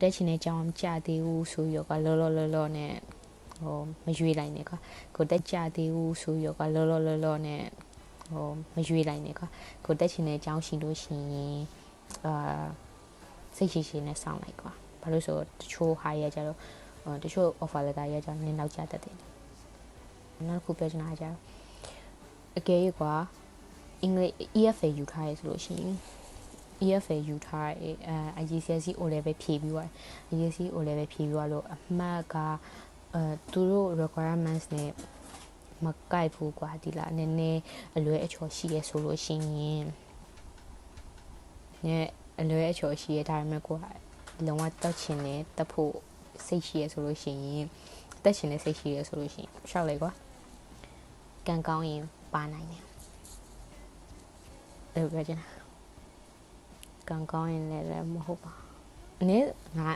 တက်ချင်တဲ့အကြောင်းကြသေးဘူးဆိုရောကလောနဲ့ဟိုမရွေးလိုက်နဲ့ကွာကိုတက်ကြသေးဘူးဆိုရောကလောနဲ့ဟိုမရွေးလိုက်နဲ့ကွာကိုတက်ချင်တဲ့အကြောင်းရှိလို့ရှိရင်စိတ်ရှိနဲ့စောင့်လိုက်ကွာဘာလို့ဆိုတချို့ဟာရကြတော့တချို့ offer letter ရကြနင်းနောက်ကျတတ်တယ်နောက်ခုပြောချင်တာကြတော့အကယ်၍ကွာအင်္ဂလိပ် EFA ယူထားရဆိုလို့ရှိရင် EFA ယူထားရဲIGCSE O level ဖြည့်ပြီးသွား IGCSE O level ဖြည့်ပြီးသွားလို့အမှတ်ကသူတို့ requirements နဲ့မကိုက်ဘူးကွာဒီလားနည်းနည်းအလွဲအချော်ရှိရဲဆိုလို့ရှိရင်နဲ့အလွဲအချော်ရှိရဲဒါပေမဲ့ကိုကလုံးဝတက်ချင်တယ်တက်ဖို့စိတ်ရှိရဲဆိုလို့ရှိရင်တက်ချင်တဲ့စိတ်ရှိရဲဆိုလို့ရှိရင်ရှောက်လိုက်ကွာကံကောင်းရင်ပါနိုင်တယ်အဲ့လိုပြောချင်တာကံကောင်းရင်လည်းမဟုတ်ပါနည်းငါ